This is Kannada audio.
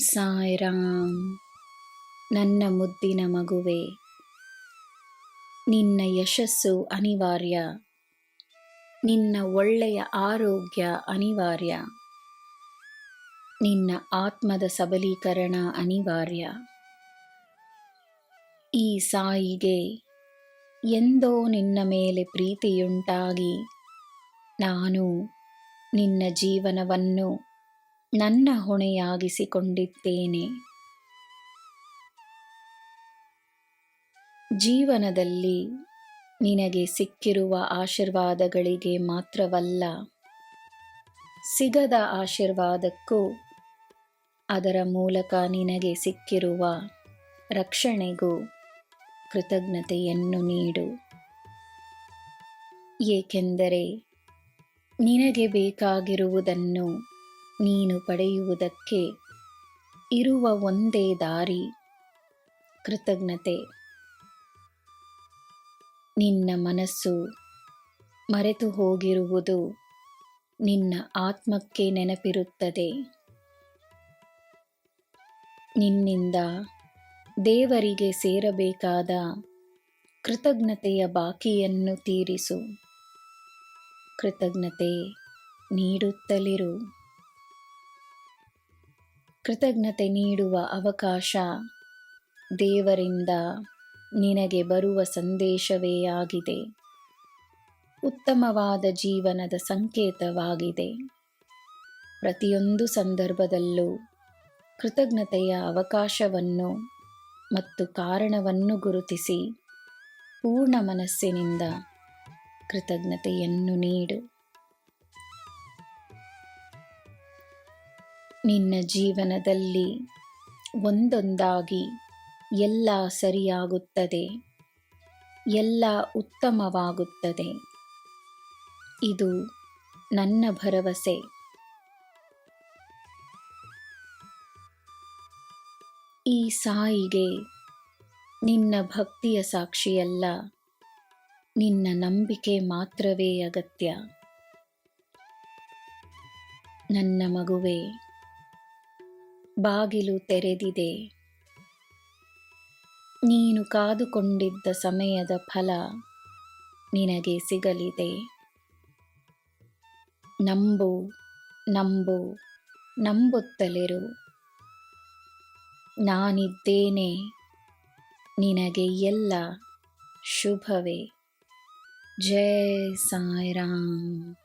ಸಾಯಿರಾಮ್. ನನ್ನ ಮುದ್ದಿನ ಮಗುವೆ, ನಿನ್ನ ಯಶಸ್ಸು ಅನಿವಾರ್ಯ, ನಿನ್ನ ಒಳ್ಳೆಯ ಆರೋಗ್ಯ ಅನಿವಾರ್ಯ, ನಿನ್ನ ಆತ್ಮದ ಸಬಲೀಕರಣ ಅನಿವಾರ್ಯ. ಈ ಸಾಯಿಗೆ ಎಂದೋ ನಿನ್ನ ಮೇಲೆ ಪ್ರೀತಿಯುಂಟಾಗಿ ನಾನು ನಿನ್ನ ಜೀವನವನ್ನು ನನ್ನ ಹೊಣೆಯಾಗಿಸಿಕೊಂಡಿದ್ದೇನೆ. ಜೀವನದಲ್ಲಿ ನಿನಗೆ ಸಿಕ್ಕಿರುವ ಆಶೀರ್ವಾದಗಳಿಗೆ ಮಾತ್ರವಲ್ಲ, ಸಿಗದ ಆಶೀರ್ವಾದಕ್ಕೂ ಅದರ ಮೂಲಕ ನಿನಗೆ ಸಿಕ್ಕಿರುವ ರಕ್ಷಣೆಗೂ ಕೃತಜ್ಞತೆಯನ್ನು ನೀಡು. ಏಕೆಂದರೆ ನಿನಗೆ ಬೇಕಾಗಿರುವುದನ್ನು ನೀನು ಪಡೆಯುವುದಕ್ಕೆ ಇರುವ ಒಂದೇ ದಾರಿ ಕೃತಜ್ಞತೆ. ನಿನ್ನ ಮನಸ್ಸು ಮರೆತು ಹೋಗಿರುವುದು ನಿನ್ನ ಆತ್ಮಕ್ಕೆ ನೆನಪಿರುತ್ತದೆ. ನಿನ್ನಿಂದ ದೇವರಿಗೆ ಸೇರಬೇಕಾದ ಕೃತಜ್ಞತೆಯ ಬಾಕಿಯನ್ನು ತೀರಿಸು. ಕೃತಜ್ಞತೆ ನೀಡುತ್ತಲಿರು. ಕೃತಜ್ಞತೆ ನೀಡುವ ಅವಕಾಶ ದೇವರಿಂದ ನಿನಗೆ ಬರುವ ಸಂದೇಶವೇ ಆಗಿದೆ. ಉತ್ತಮವಾದ ಜೀವನದ ಸಂಕೇತವಾಗಿದೆ. ಪ್ರತಿಯೊಂದು ಸಂದರ್ಭದಲ್ಲೂ ಕೃತಜ್ಞತೆಯ ಅವಕಾಶವನ್ನು ಮತ್ತು ಕಾರಣವನ್ನು ಗುರುತಿಸಿ ಪೂರ್ಣ ಮನಸ್ಸಿನಿಂದ ಕೃತಜ್ಞತೆಯನ್ನು ನೀಡು. ನಿನ್ನ ಜೀವನದಲ್ಲಿ ಒಂದೊಂದಾಗಿ ಎಲ್ಲ ಸರಿಯಾಗುತ್ತದೆ, ಎಲ್ಲ ಉತ್ತಮವಾಗುತ್ತದೆ. ಇದು ನನ್ನ ಭರವಸೆ. ಈ ಸಾಯಿಗೆ ನಿನ್ನ ಭಕ್ತಿಯ ಸಾಕ್ಷಿಯಲ್ಲ, ನಿನ್ನ ನಂಬಿಕೆ ಮಾತ್ರವೇ ಅಗತ್ಯ. ನನ್ನ ಮಗುವೆ, ಬಾಗಿಲು ತೆರೆದಿದೆ. ನೀನು ಕಾದುಕೊಂಡಿದ್ದ ಸಮಯದ ಫಲ ನಿನಗೆ ಸಿಗಲಿದೆ. ನಂಬು, ನಂಬು, ನಂಬುತ್ತಲಿರು. ನಾನಿದ್ದೇನೆ. ನಿನಗೆ ಎಲ್ಲ ಶುಭವೇ. ಜೈ ಸಾಯಿರಾಮ್.